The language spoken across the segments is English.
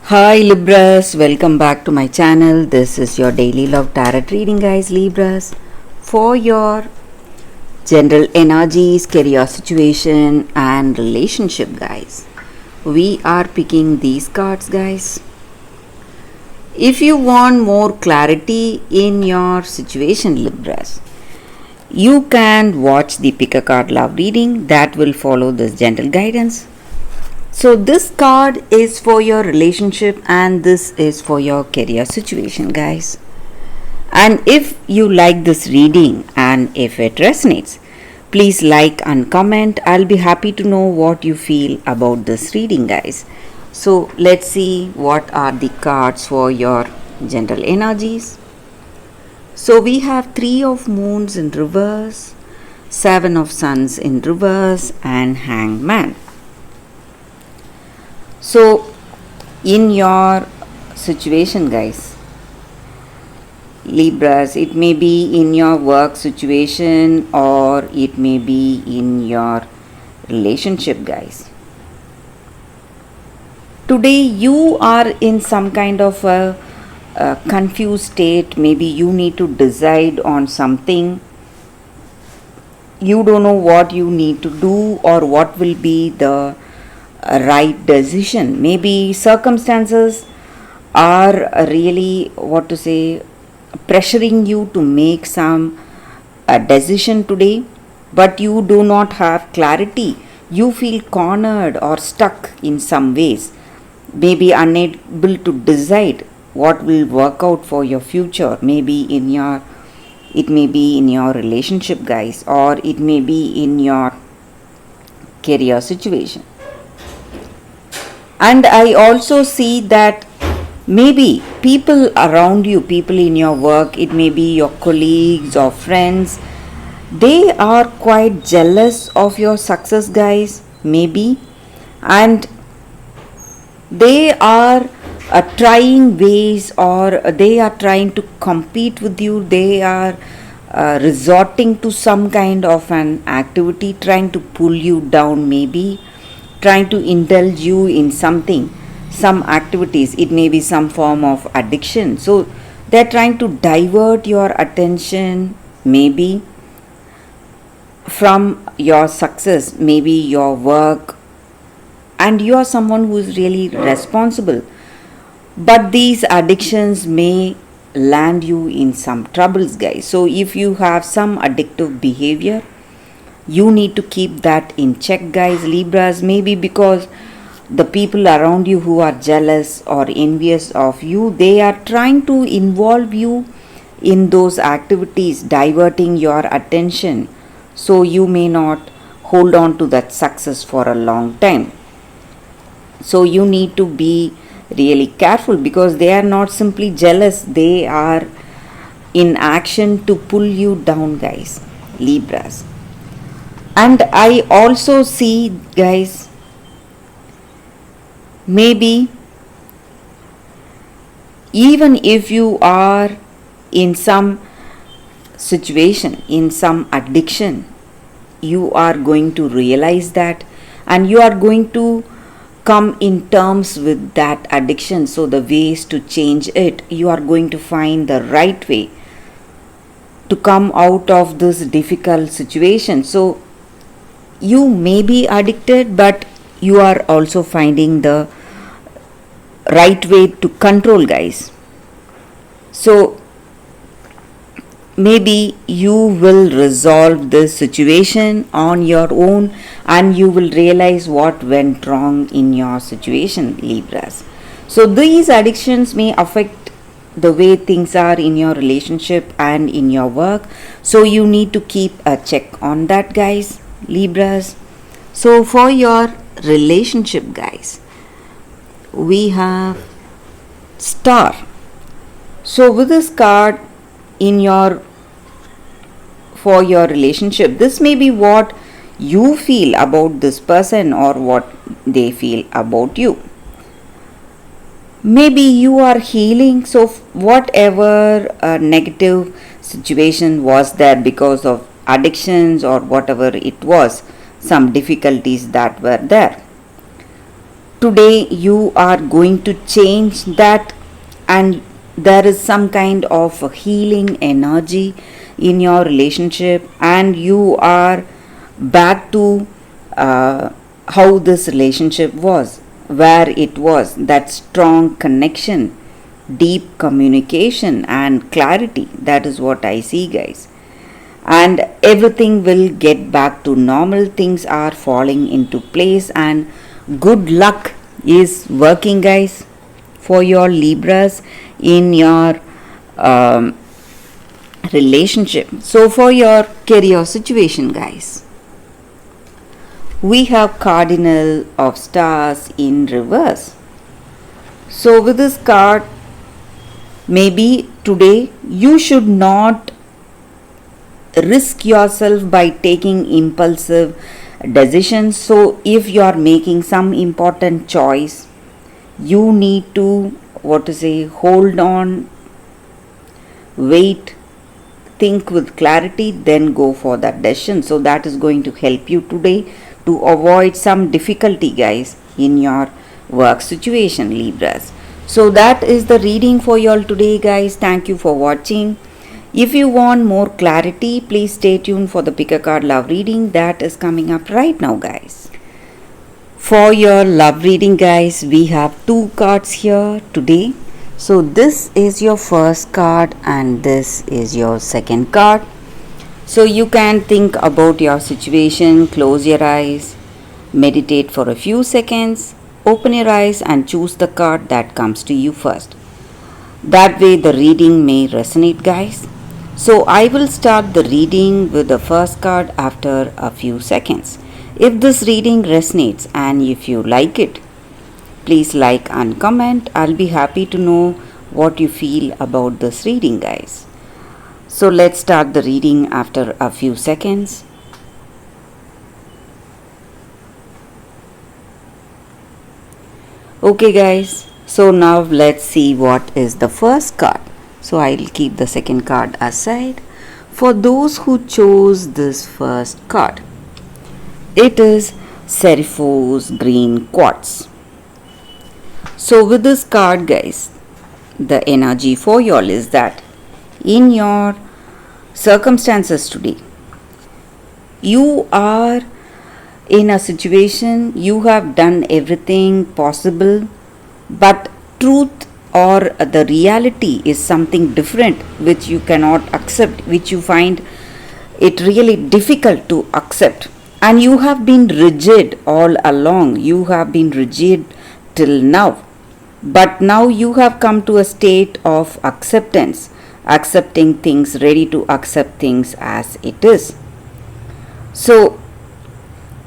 Hi Libras, welcome back to my channel. This is your daily love tarot reading, guys. Libras, for your general energies, career situation, and relationship, guys. We are picking these cards, guys. If you want more clarity in your situation, Libras, you can watch the pick a card love reading that will follow this gentle guidance. So, this card is for your relationship and this is for your career situation, guys. And if you like this reading and if it resonates, please like and comment. I'll be happy to know what you feel about this reading, guys. So, let's see what are the cards for your general energies. So, we have 3 of moons in reverse, 7 of suns in reverse, and hangman. So, in your situation, guys, Libras, it may be in your work situation or it may be in your relationship, guys. Today, you are in some kind of a confused state. Maybe you need to decide on something. You don't know what you need to do or what will be the right decision. Maybe circumstances are really pressuring you to make some decision today, but you do not have clarity. You feel cornered or stuck in some ways, maybe unable to decide what will work out for your future. Maybe it may be in your relationship, guys, or it may be in your career situation. And I also see that maybe people around you, people in your work, it may be your colleagues or friends, they are quite jealous of your success, guys, maybe, and they are trying ways or they are trying to compete with you. They are resorting to some kind of an activity, trying to pull you down, maybe trying to indulge you in something, some activities. It may be some form of addiction. So they're trying to divert your attention, maybe from your success, maybe your work, and you are someone who is really responsible. But these addictions may land you in some troubles, guys. So if you have some addictive behavior, you need to keep that in check, guys, Libras. Maybe because the people around you who are jealous or envious of you, they are trying to involve you in those activities, diverting your attention, so you may not hold on to that success for a long time. So you need to be really careful because they are not simply jealous, they are in action to pull you down, guys, Libras. And I also see, guys, maybe even if you are in some situation, in some addiction, you are going to realize that and you are going to come in terms with that addiction. So the ways to change it, you are going to find the right way to come out of this difficult situation. So you may be addicted, but you are also finding the right way to control, guys. So maybe you will resolve this situation on your own and you will realize what went wrong in your situation, Libras. So these addictions may affect the way things are in your relationship and in your work. So you need to keep a check on that, guys, Libras. So for your relationship, guys, we have Star. So with this card for your relationship, this may be what you feel about this person or what they feel about you. Maybe you are healing, so whatever negative situation was there because of addictions or whatever it was, some difficulties that were there, Today you are going to change that, and there is some kind of a healing energy in your relationship, and you are back to how this relationship was, where it was that strong connection, deep communication, and clarity. That is what I see, guys. And everything will get back to normal. Things are falling into place, and good luck is working, guys, for your Libras in your um, relationship. So, for your career situation, guys, we have Cardinal of Stars in reverse. So, with this card, maybe today you should not risk yourself by taking impulsive decisions. So, if you are making some important choice, you need to, what to say, hold on, wait, think with clarity, then go for that decision. So, that is going to help you today to avoid some difficulty, guys, in your work situation, Libras. So that is the reading for you all today, guys. Thank you for watching. If you want more clarity, please stay tuned for the pick a card love reading that is coming up right now, guys. For your love reading, guys, we have two cards here today. So this is your first card and this is your second card. So you can think about your situation, close your eyes, meditate for a few seconds, open your eyes and choose the card that comes to you first. That way the reading may resonate, guys. So I will start the reading with the first card after a few seconds. If this reading resonates and if you like it, please like and comment. I'll be happy to know what you feel about this reading, guys. So let's start the reading after a few seconds. Okay, guys, so now let's see what is the first card. So I'll keep the second card aside. For those who chose this first card, it is Seraphos Green Quartz. So with this card, guys, the energy for y'all is that in your circumstances today, you are in a situation, you have done everything possible, but truth or the reality is something different which you cannot accept, which you find it really difficult to accept. And you have been rigid all along, you have been rigid till now, but now you have come to a state of acceptance, accepting things, ready to accept things as it is. So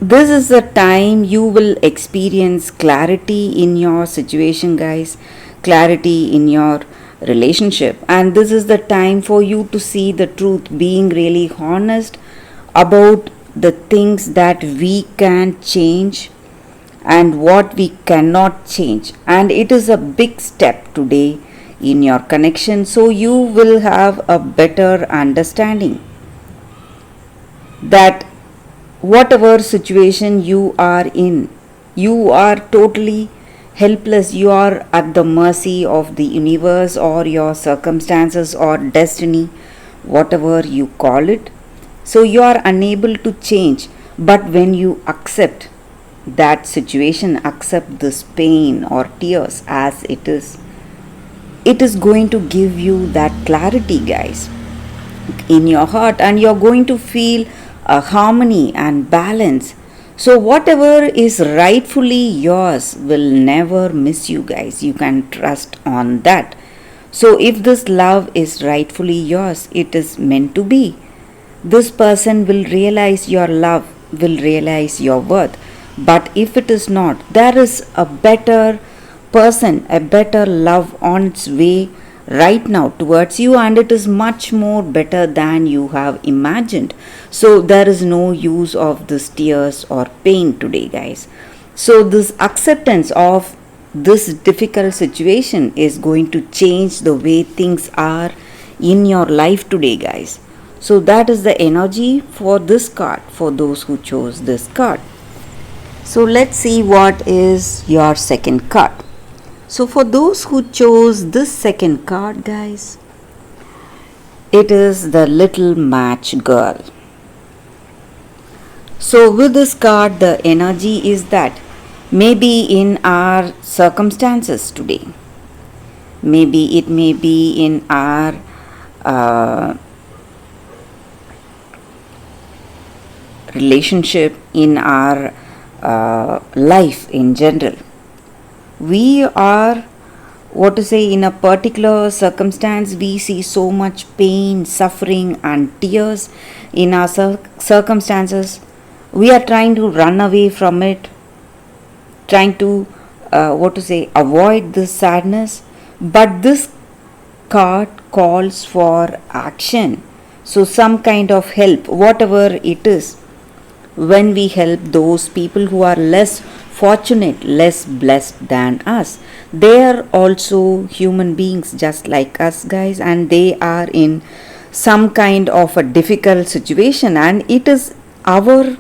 this is the time you will experience clarity in your situation, guys, clarity in your relationship, and this is the time for you to see the truth, being really honest about the things that we can change and what we cannot change. And it is a big step today in your connection, so you will have a better understanding that whatever situation you are in, you are totally helpless. You are at the mercy of the universe or your circumstances or destiny, whatever you call it. So you are unable to change, but when you accept that situation, accept this pain or tears as it is going to give you that clarity, guys, in your heart, and you're going to feel a harmony and balance. So whatever is rightfully yours will never miss you, guys. You can trust on that. So if this love is rightfully yours, it is meant to be. This person will realize your love, will realize your worth. But if it is not, there is a better person, a better love on its way right now towards you, and it is much more better than you have imagined. So there is no use of this tears or pain today, guys. So this acceptance of this difficult situation is going to change the way things are in your life today, guys. So that is the energy for this card, for those who chose this card. So let's see what is your second card. So for those who chose this second card, guys, it is the little match girl. So with this card, the energy is that maybe in our circumstances today, maybe it may be in our relationship, in our life in general, we are, what to say, in a particular circumstance we see so much pain, suffering and tears in our circumstances. We are trying to run away from it, trying to what to say, avoid this sadness, but this card calls for action. So some kind of help, whatever it is, when we help those people who are less fortunate, less blessed than us. They are also human beings just like us, guys, and they are in some kind of a difficult situation, and it is our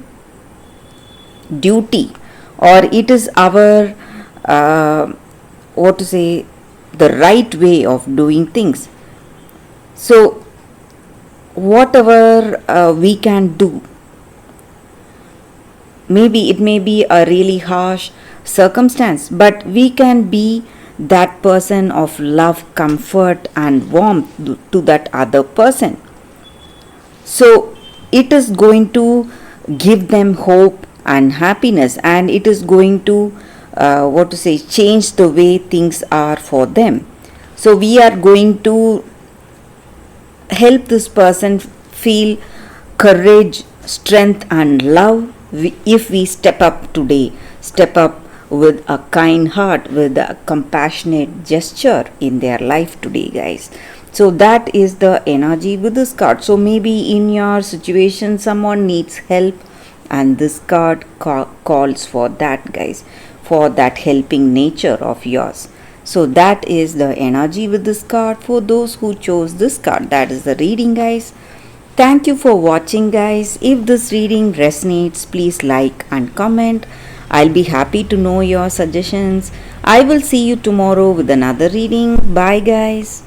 duty, or it is our what to say, the right way of doing things. So whatever we can do, maybe it may be a really harsh circumstance, but we can be that person of love, comfort and warmth to that other person. So it is going to give them hope and happiness, and it is going to what to say, change the way things are for them. So we are going to help this person feel courage, strength and love. If we step up today, step up with a kind heart, with a compassionate gesture in their life today, guys. So that is the energy with this card. So maybe in your situation someone needs help, and this card calls for that, guys, for that helping nature of yours. So that is the energy with this card for those who chose this card. That is the reading, guys. Thank you for watching, guys. If this reading resonates, please like and comment. I'll be happy to know your suggestions. I will see you tomorrow with another reading. Bye, guys.